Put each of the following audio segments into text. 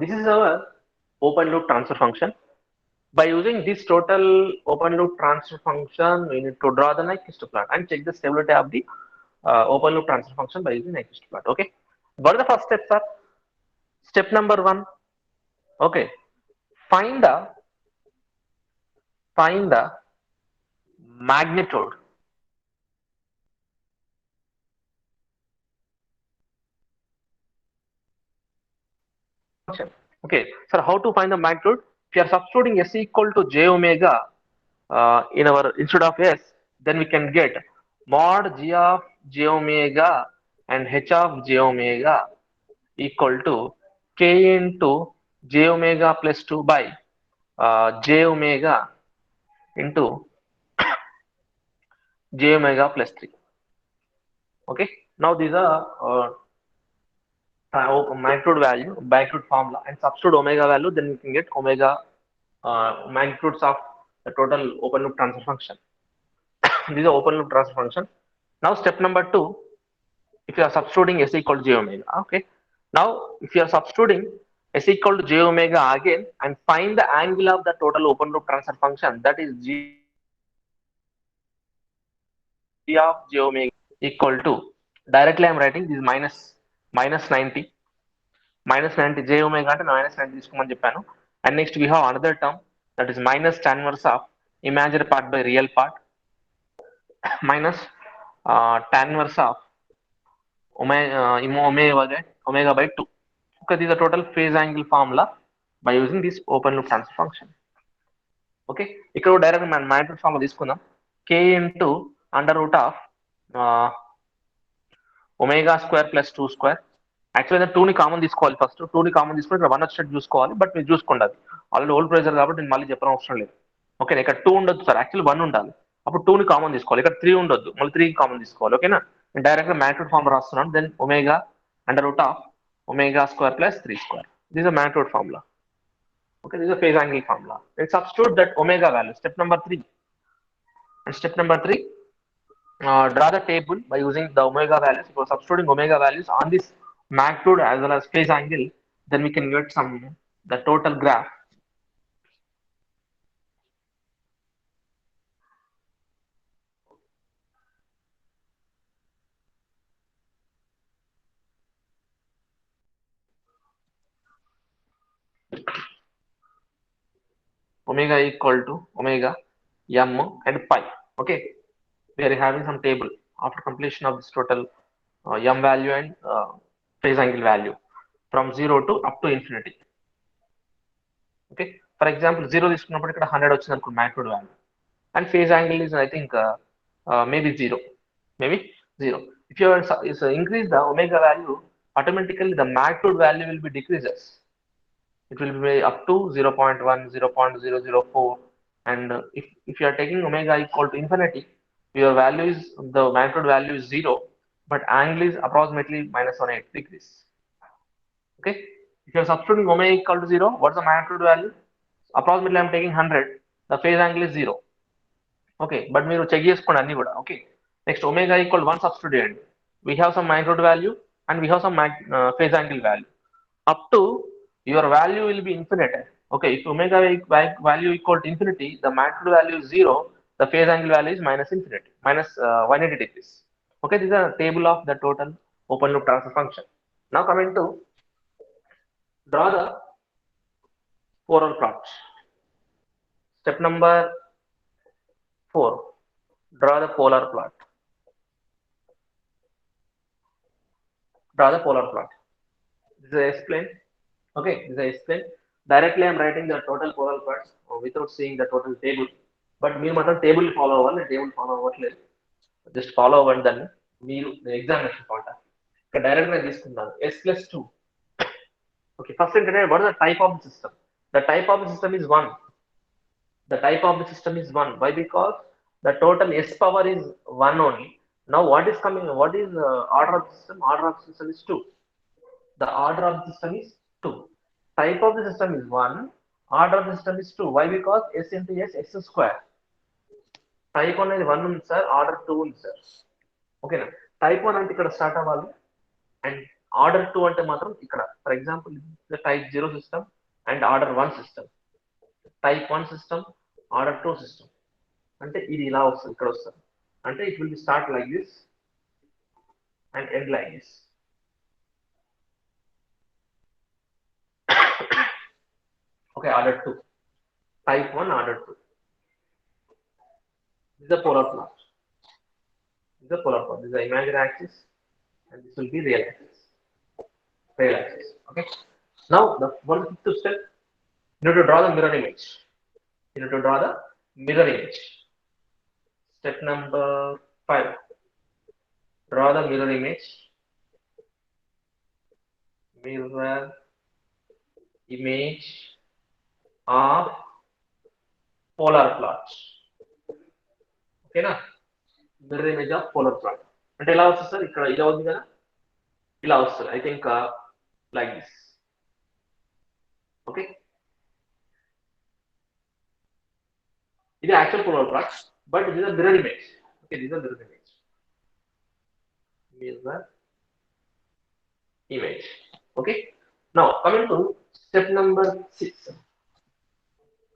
This is our open loop transfer function. By using this total open loop transfer function, we need to draw the Nyquist plot and check the stability of the open loop transfer function by using Nyquist plot. Okay. What are the first steps, sir? Step number one. Okay. Find the find the magnitude function. Okay. So how to find the magnitude? If you are substituting s equal to j omega in our instead of s, then we can get mod g of j omega and h of j omega equal to k into j omega plus 2 by j omega into j omega plus 3. Okay. Now these are magnitude value, magnitude formula, and substitute omega value, then we can get omega magnitudes of the total open loop transfer function. These are open loop transfer function. Now step number two, if you are substituting s equal to j omega. Okay. Now if you are substituting s equal to j omega again and find the angle of the total open loop transfer function, that is g of j omega equal to, directly I am writing this minus 90 j omega అంటే minus 90 తీసుకోమని చెప్పాను. And next we have another term, that is minus tan inverse of imaginary part by real part minus tan inverse of omega by 2. Okay, this is the total phase angle formula by using this open loop transfer function. Okay, ఇక్కడ direct మనం matrix formula తీసుకుందాం. k into under root of omega square plus 2 square. యాక్చువల్గా 2ని common తీసుకోవాలి, first 2ని common తీసుకుని ఇక్కడ 1 వచ్చేటట్టు చూసుకోవాలి, బట్ మీరు చూసుకోండి, అది ఆల్రెడీ ఓల్డ్ ప్రెజర్ కాబట్టి నేను మళ్ళీ చెప్పడం అవసరం లేదు. ఓకే, ఇక్కడ 2 ఉండొద్దు సార్, యాక్చువల్లీ 1 ఉండాలి, అప్పుడు 2ని కామన్ తీసుకోవాలి. ఇక్కడ 3 ఉండొద్దు, మళ్ళీ 3 కామన్ తీసుకోవాలి. ఓకేనా, నేను డైరెక్ట్గా మ్యాట్రిక్స్ ఫార్ములా రాస్తున్నాను. Then omega under root of omega square plus 3 square. This is matrix formula. Okay, this is a phase angle formula. Let's substitute that omega value. Step number three. And step number three, draw the table by using the omega values. If we're substituting omega values on this magnitude as well as phase angle, then we can get the total graph. Omega equal to omega m and pi. Okay, we are having some table after completion of this total m value and phase angle value from 0 to up to infinity. Okay, for example 0 తీసుకున్నప్పుడు ఇక్కడ 100 వచ్చింది అనుకో magnitude value, and phase angle is I think maybe 0, maybe 0. If you increase the omega value, automatically the magnitude value will be decreases. It will be up to 0.1, 0.004, and if you are taking omega equal to infinity, your value is, the magnitude value is 0, but angle is approximately minus 180 degrees. Okay, if you are substituting omega equal to 0, what's the magnitude value? Approximately I am taking 100, the phase angle is 0. Okay, but మీరు check చేసుకోండి అన్ని కూడా. Okay, next omega equal 1 substitute చేయండి. We have some magnitude value and we have some phase angle value. Up to your value will be infinite. Okay, if omega value equal to infinity, the magnitude value is 0, the phase angle value is minus infinity, minus 180 degrees. Okay, this is a table of the total open loop transfer function. Now coming to draw the polar plot. Step number 4, draw the polar plot. Draw the polar plot. This is a S-plane. Okay, this is a S-plane. Directly I am writing the total polar plots without seeing the total table. But మీరు మాత్రం table follow అవ్వాలి, table follow అవ్వట్లేదు, just follow అవ్వండి దాన్ని మీరు examination పాట. ఇక్కడ direct గా తీసుకుంటాను S+2. ఓకే, ఫస్ట్ ఏంటంటే what is the type of the system? The type of the system is 1. The type of the system is 1. Why? Because the total S power is 1 only. Now what is coming? What is order of the system? Order of the system is 2. The order of the system is 2. Type of the system is 1. Order of the system is 2. Why? Because S into S, S square. Type 1 is 1 sir, order 2 sir. Okay na? Type 1 అంటే ఇక్కడ start అవ్వాలి, and Order 2 అంటే మాత్రం ఇక్కడ for example the type 0 system and order 1 system, type 1 system, order 2 system అంటే ఇది ఇలా వస్తుంది, ఇక్కడ వస్తుంది అంటే it will be start like this and end like this. Okay, order 2, type 1, order 2. This is the polar plot. This is the polar plot. This is the imaginary axis and this will be real axis. Real axis. Okay. Now the one fifth step, you need to draw the mirror image. You need to draw the mirror image. Step number 5. Draw the mirror image. Mirror image of polar plot. Okay na? Mirror image of polar plot. అంటే ఎలా వస్తుంది sir, ఇక్కడ ఇలా ఉంది కదా, ఇలా వస్తుంది. I think like this. Okay. ఇది actual polar plot, but this is a mirror image. Okay, this is a mirror image. Mirror image. Okay. Now coming to step number 6.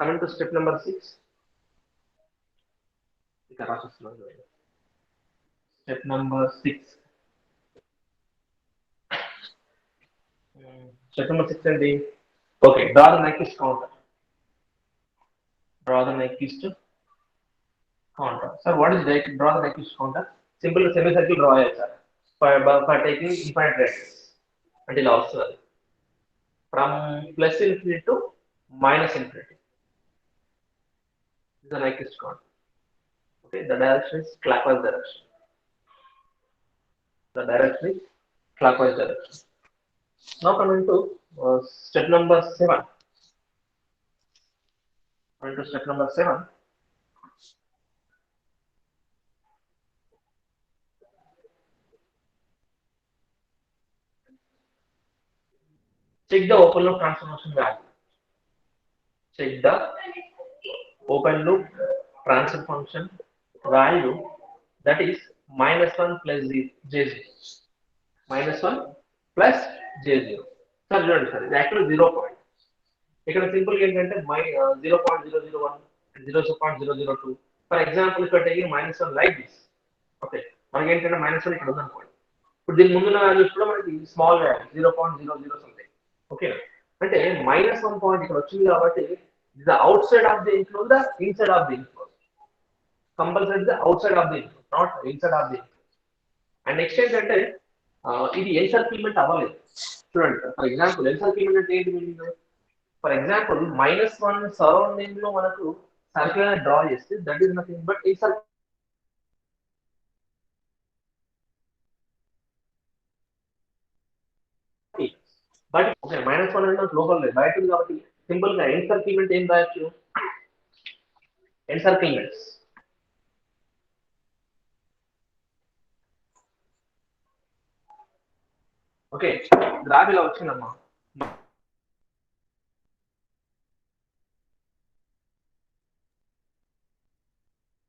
Coming to step number 6. Step number 6. Step number 6 and the okay, draw the Nyquist counter. Draw the Nyquist counter. Sir, what is that? Draw the Nyquist counter. Simple semicircle draw it, sir. For taking infinite radius until also from plus infinity to minus infinity. This is the Nyquist counter. Okay, the direction is clockwise direction. The direction is clockwise direction. Now coming to step number 7. Coming to step number 7. Check the open loop transformation value. Check the open loop transfer function value, that is -1 plus j0. -1 plus j0. Sir, చూడండి sir, ఇది actual 0 point. ఇక్కడ simple ఏంటంటే 0.001 and 0.002. For example ఇక్కడ taking -1 like this. Okay, మనకి ఏంటంటే -1 ఇక్కడ ఉందనుకోండి. ఇప్పుడు దీని ముందున్న వాల్యూస్ కూడా మనకి స్మాల్ వాల్యూ 0.00 సంథింగ్. ఓకే, అంటే -1 పాయింట్ ఇక్కడ వచ్చింది కాబట్టి ఇది the out side of the enclose, the inside of the enclose. Compulsory the out side of the enclose, not inside of the enclose. And next ఏంటంటే ఇది ఎన్సర్కిల్మెంట్ అవ్వలేదు. చూడండి ఫర్ ఎగ్జాంపుల్ ఎన్సర్కిల్మెంట్ అంటే ఏంటి మీనింగ్? ఫర్ ఎగ్జాంపుల్ -1 సరౌండింగ్ లో మనకు circle draw చేస్తే that is nothing but encircle. But okay, -1 అంటే లోపల లేదు, బయట ఉంది కాబట్టి సింపుల్ గా ఎన్సర్కిల్మెంట్ ఏం రాయొచ్చు? ఎన్సర్కిల్మెంట్స్ ఓకే, గ్రాఫ్ ఇలా వచ్చిందమ్మా.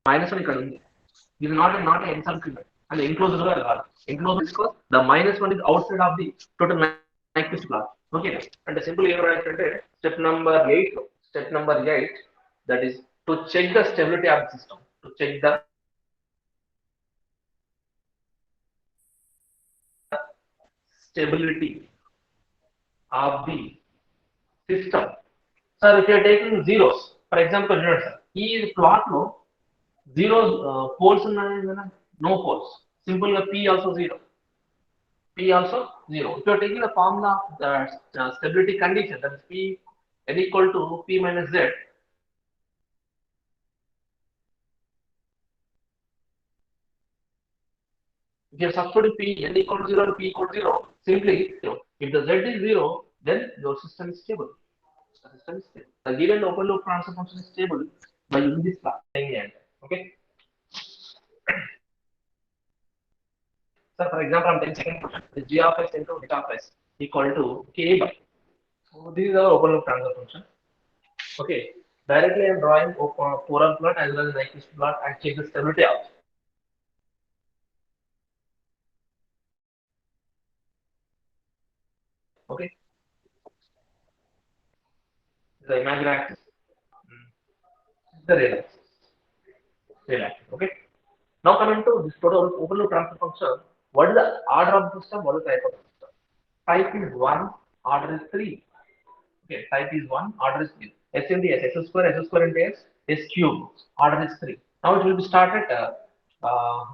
-1 ఇక్కడ ఉంది. ఇది నాట్ ఎన్సర్కిల్మెంట్ and enclosed గా రాదు. enclosed because the -1 is outside of the total Nyquist plot. Okay, అంటే సింపుల్ ఏం రాయాలంటే step number 8, that is to check the stability of the system, to check the stability of the system. Sir, if you are taking zeros, for example, ఈ plot లో zero poles ఉన్నాయి కదా, no poles. Simple P also 0. P also 0. If you are taking the formula of the stability condition, that is P n equal to P minus Z. If you substitute P n equal to 0 and P equal to 0, simply if the Z is 0, then your system is stable. The system is stable. The given open loop transfer function is stable by using this class. Okay. So for example, I'm taking the g of x into h of s equal to k by. So this is our open loop transfer function. Okay, directly I'm drawing polar plot as well as Nyquist plot and check the stability of. So Okay, the imaginary axis, the real axis, real axis. Okay. Now coming to this total overload transfer function, what is the order of the system? What is the type of the system? Type is 1, order is 3. Okay, type is 1, order is 3. S into S, S square into S cube, order is 3. Now it will be started,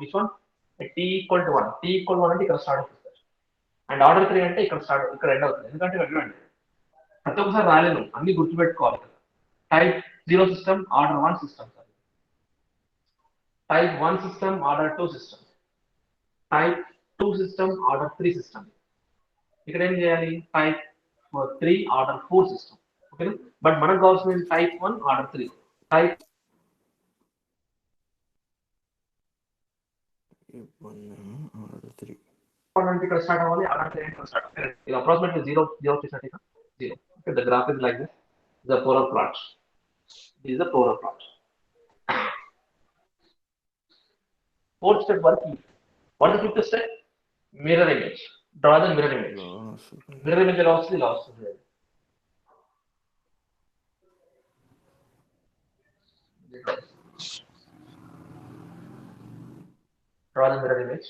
which one? T equal to 1. T equal to 1 అంటే ఇక్కడ start అవుతుంది. And order 3 అంటే ఇక్కడ end అవుతుంది. ఎందుకంటే చూడండి ప్రతి ఒక్కసారి రాలేను, అన్ని గుర్తుపెట్టుకోవాలి. Type 0 system, order 1 system. Type 1 system, order 2 system. Type 2 system, order 3 system. ఇక్కడ ఏం చేయాలి? Type 3, order 4 system. Okay, but మనకు కావాల్సిన type 1, order 3. Type 1 అంటే ఇక్కడ స్టార్ట్ అవ్వాలి, order 3 ఇక్కడ స్టార్ట్ అవ్వాలి. ఇది approximately 0 చేసినట్టు 0. Okay, the graph is like this. The polar plot. This is the polar plot. Fourth step working. What is the fifth step? Mirror image. Draw the mirror image. Mirror image ఎలా వస్తుంది? ఇలా వస్తుంది. Draw the mirror image.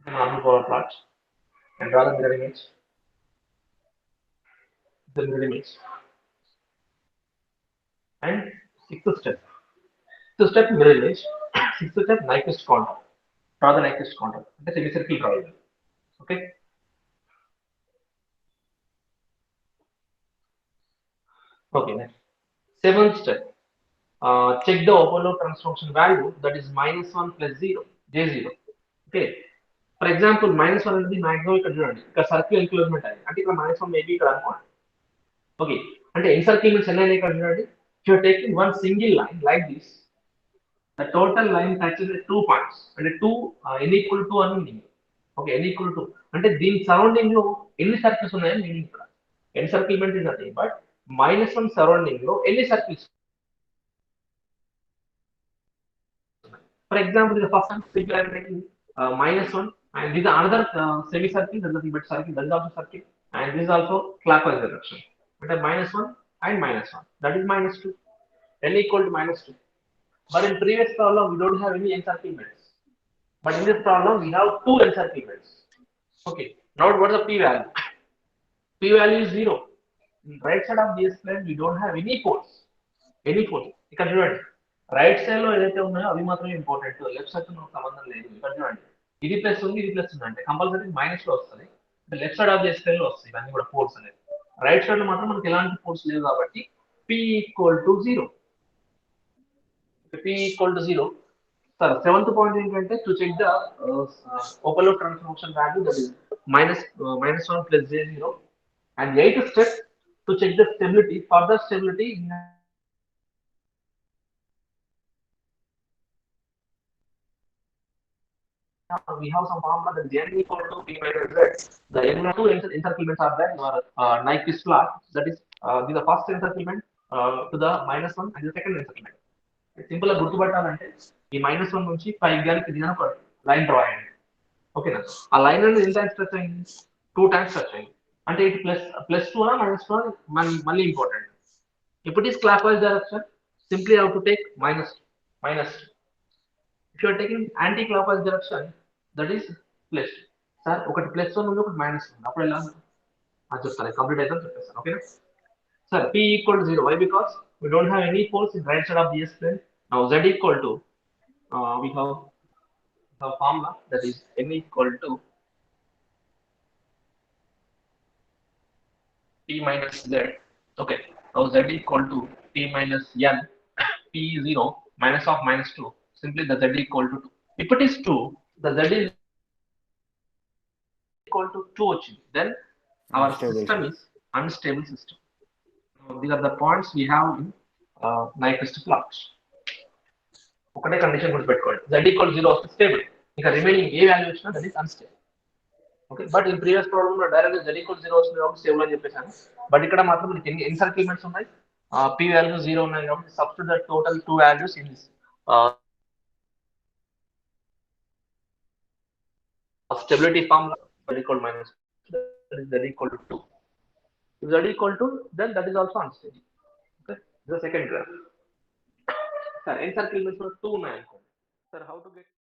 Normal polar plot. And draw the mirror image. The mirror image. And sixth step. Fifth step mirror image. Sixth step Nyquist contour. Draw the Nyquist contour. The semicircle drawing. Okay. Okay. Next. Seventh step. Check the overload transformation value, that is -1 plus 0, J0. Okay. For example, -1 అనేది maximum ఇక్కడ చూడండి, ఇక్కడ circle ఎన్క్లోజ్మెంట్ అయ్యింది అంటే ఇక్కడ -1 maybe ఇక్కడ అనుకోండి. Okay, అంటే ఎన్సర్కిల్మెంట్స్ ఎన్ని అయినాయి ఇక్కడ చూడండి. If you are taking one single line like this, the total line touches at 2 points అంటే 2 n equal to అని meaning. Okay, n equal to అంటే దీని సరౌండింగ్ లో ఎన్ని సర్కిల్స్ ఉన్నాయని మీనింగ్ ఇక్కడ. ఎన్సర్కిల్మెంట్ ఇస్ నథింగ్ బట్ -1 సరౌండింగ్ లో ఎన్ని circles. For example, the first one, simply I am taking -1, and this is another semicircle, that is nothing but circle, that is also circle, and this is also clockwise direction. But -1 and -1, that is -2, n equal to -2. But in previous problem, we don't have any encirclements. But in this problem, we have two encirclements. Okay, now what is the p value? P value is 0. In right side of this plane, we don't have any poles. Any pole. ఇక్కడ చూడండి, right side లో ఏదైతే ఉన్నాయో అవి మాత్రమే important, left side మనకు సంబంధం లేదు. ఇక్కడ చూడండి, ఇది ప్లస్ ఉంది, ఇది ప్లస్ ఉంది అంటే కంపల్సరీ మైనస్ లో వస్తుంది. Left side of the square లో వస్తాయి ఇవన్నీ కూడా పోర్ట్స్ అనేది. రైట్ సైడ్ లో మాత్రం మనకి ఎలాంటి పోర్ట్స్ లేవు కాబట్టి p equal to 0. p equal to 0. సరే, సెవెంత్ పాయింట్ ఏంటంటే to check the overload transformation value, that is -1 plus j0. And eighth step to check the stability, further stability in we have some formula that is n equal to p minus z. The n two encirclements are there in our Nyquist plot. That is the first encirclement to the -1 and the second encirclement. Simple గా గుర్తుపట్టాలంటే ఈ -1 నుంచి 5 గారికి ఇది ఒక line draw అయ్యింది. ఓకేనా, ఆ line అనేది ఎన్ని టైమ్స్ టచ్ అయింది? 2 టైమ్స్ టచ్ అయింది. అంటే ఇది +2 -2 మళ్ళీ important. If it is clockwise direction, simply have to take minus. If you are taking anti-clockwise direction, that is plus. Sir, ఒకటి +1 ఉంది, ఒకటి -1. అప్పుడు ఎలా చెప్తాను, కంప్లీట్ అయితే చెప్పేస్తాను. Okay sir, p equal to 0. Why? Because we don't have any poles in right side of the S plane. Now z equal to we have the formula that is n equal to p minus z. Okay, now z equal to p minus n, p0 minus of -2. Simply the z equal to 2. If it is 2, the z is equal to 2 వచ్చింది, then our system is unstable system. These are the points we have in Nyquist plot. ఒకటే condition గుర్తుపెట్టుకోండి, z equal to 0 వస్తే stable, ఇంకా remaining ఏ value వచ్చినా that is unstable. Okay, but in previous problem లో direct z equal to 0 వస్తుంది కాబట్టి stable అని చెప్పేసాను. బట్ ఇక్కడ మాత్రం మనకి ఎన్ని ఎన్సర్కిల్మెంట్స్ ఉన్నాయి, p వాల్యూ 0 ఉన్నాయి కాబట్టి substitute the total 2 values in this stability formula z equal minus that is z equal to 2. If z equal to, then that is also unstable. Okay, the second graph. Sir, encircle means 2 9. Sir, how to get